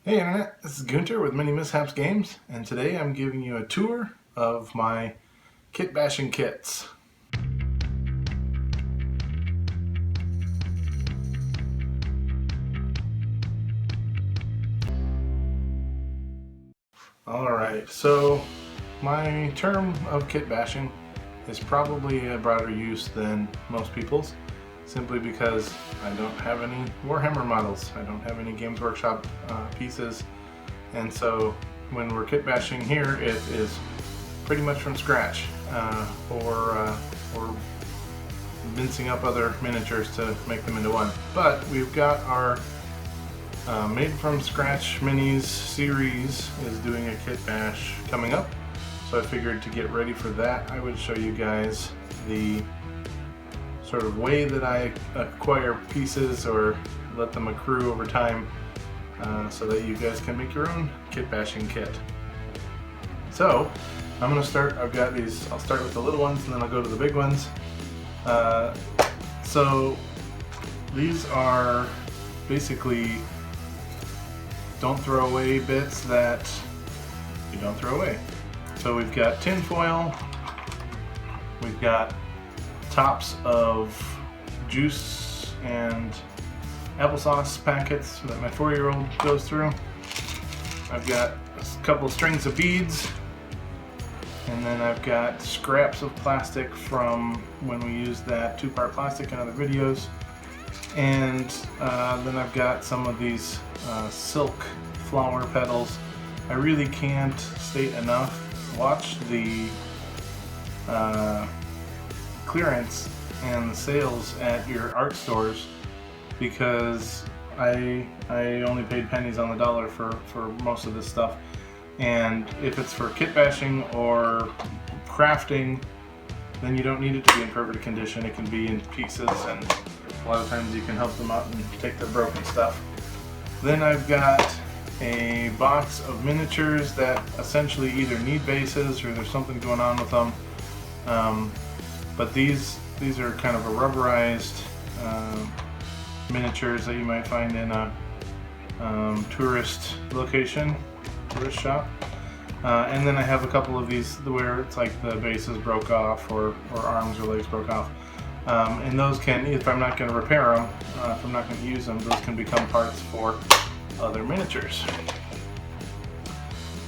Hey Internet, this is Gunter with MiniMishaps Games, and today I'm giving you a tour of my kit bashing kits. Alright, so my term of kit bashing is probably a broader use than most people's, simply because I don't have any Warhammer models, I don't have any Games Workshop pieces, and so when we're kit bashing here, it is pretty much from scratch, or mincing up other miniatures to make them into one. But we've got our made from scratch minis series is doing a kit bash coming up, so I figured to get ready for that I would show you guys the sort of way that I acquire pieces or let them accrue over time, so that you guys can make your own kit bashing kit. So I'm going to start, I've got these, I'll start with the little ones and then I'll go to the big ones. So these are basically don't throw away bits that you don't throw away. So we've got tin foil, we've got tops of juice and applesauce packets that my 4-year-old goes through. I've got a couple strings of beads, and then I've got scraps of plastic from when we used that 2-part plastic in other videos, and then I've got some of these silk flower petals. I really can't state enough, watch the clearance and the sales at your art stores, because I only paid pennies on the dollar for most of this stuff, and if it's for kit bashing or crafting, then you don't need it to be in perfect condition. It can be in pieces, and a lot of times you can help them out and take their broken stuff. Then I've got a box of miniatures that essentially either need bases or there's something going on with them, but these are kind of a rubberized miniatures that you might find in a tourist location, tourist shop. And then I have a couple of these where it's like the bases broke off or arms or legs broke off. And those can, if I'm not going to repair them, if I'm not going to use them, those can become parts for other miniatures.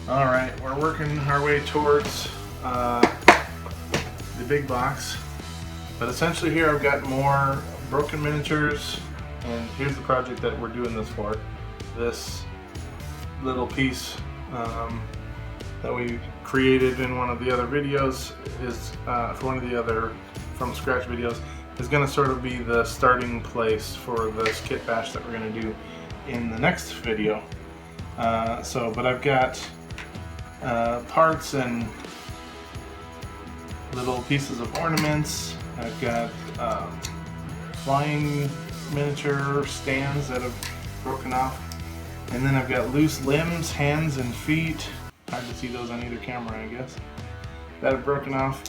Alright, we're working our way towards the big box. But essentially here I've got more broken miniatures, and here's the project that we're doing this for. This little piece that we created in one of the other videos is, for one of the other from scratch videos, is going to sort of be the starting place for this kit bash that we're going to do in the next video. But I've got parts and little pieces of ornaments. I've got flying miniature stands that have broken off, and then I've got loose limbs, hands and feet, hard to see those on either camera I guess, that have broken off.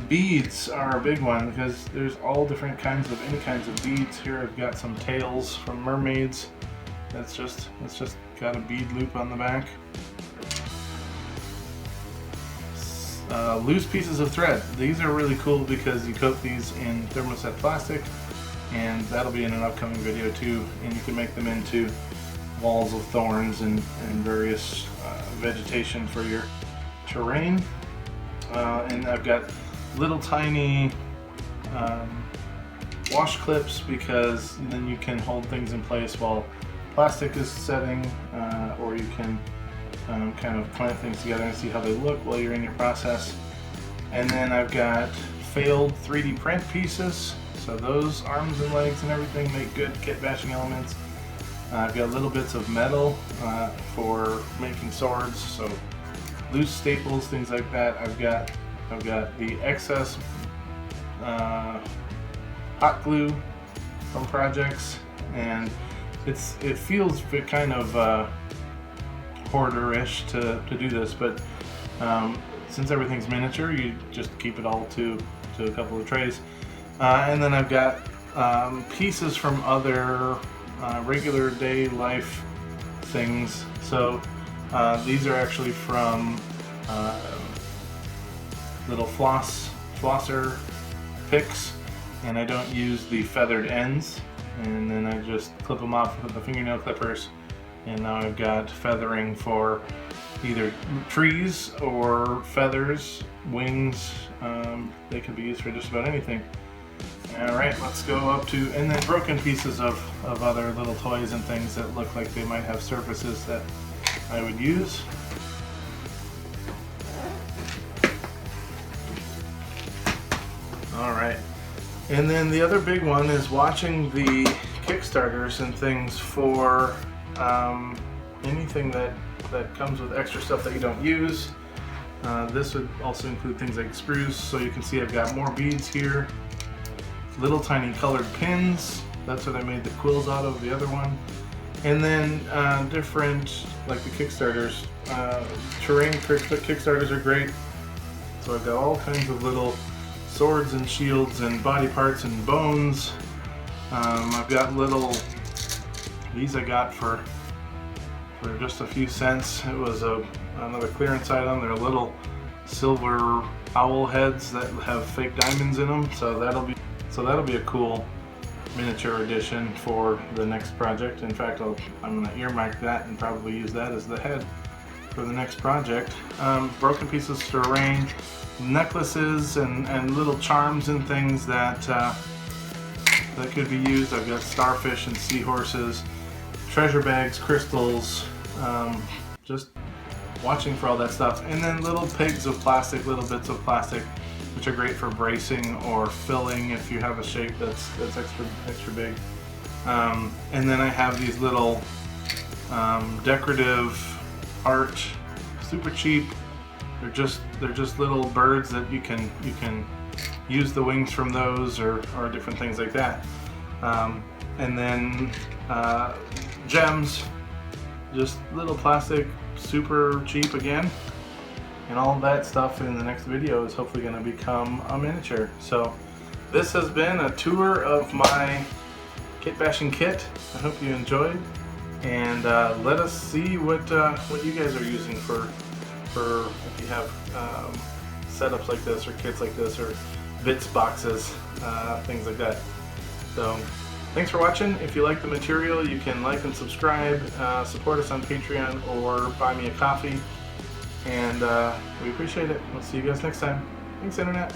Beads are a big one because there's all different kinds of, any kinds of beads. Here I've got some tails from mermaids. That's just got a bead loop on the back. Loose pieces of thread. These are really cool because you coat these in thermoset plastic, and that'll be in an upcoming video too, and you can make them into walls of thorns and various vegetation for your terrain. And I've got little tiny wash clips, because then you can hold things in place while plastic is setting, or you can kind of plant things together and see how they look while you're in your process. And then I've got failed 3D print pieces, so those arms and legs and everything make good kit bashing elements. I've got little bits of metal for making swords, so loose staples, things like that. I've got the excess hot glue from projects, and it feels kind of hoarder-ish to do this, but since everything's miniature, you just keep it all to a couple of trays. And then I've got pieces from other regular day life things. So these are actually from little flosser picks, and I don't use the feathered ends, and then I just clip them off with the fingernail clippers, and now I've got feathering for either trees or feathers, wings. They can be used for just about anything. Alright, let's go up to, and then broken pieces of other little toys and things that look like they might have surfaces that I would use. Alright, and then the other big one is watching the Kickstarters and things for anything that comes with extra stuff that you don't use. This would also include things like screws, so you can see I've got more beads here. Little tiny colored pins, that's what I made the quills out of, the other one. And then different, like the Kickstarters, terrain Kickstarters are great. So I've got all kinds of little swords and shields and body parts and bones. I've got little, these I got for just a few cents. It was another clearance item. They're little silver owl heads that have fake diamonds in them. So that'll be a cool miniature edition for the next project. In fact, I'm going to earmark that and probably use that as the head for the next project. Broken pieces to arrange, necklaces and little charms and things that could be used. I've got starfish and seahorses, treasure bags, crystals, just watching for all that stuff. And then little pigs of plastic, little bits of plastic, which are great for bracing or filling if you have a shape that's extra big. And then I have these little decorative art, super cheap. They're just little birds that you can use the wings from those or different things like that. And then gems, just little plastic, super cheap again. And all of that stuff in the next video is hopefully going to become a miniature. So this has been a tour of my kit bashing kit. I hope you enjoyed, and let us see what you guys are using for if you have setups like this or kits like this or bits boxes, things like that. So thanks for watching. If you like the material, you can like and subscribe, support us on Patreon, or buy me a coffee. And we appreciate it. We'll see you guys next time. Thanks, Internet.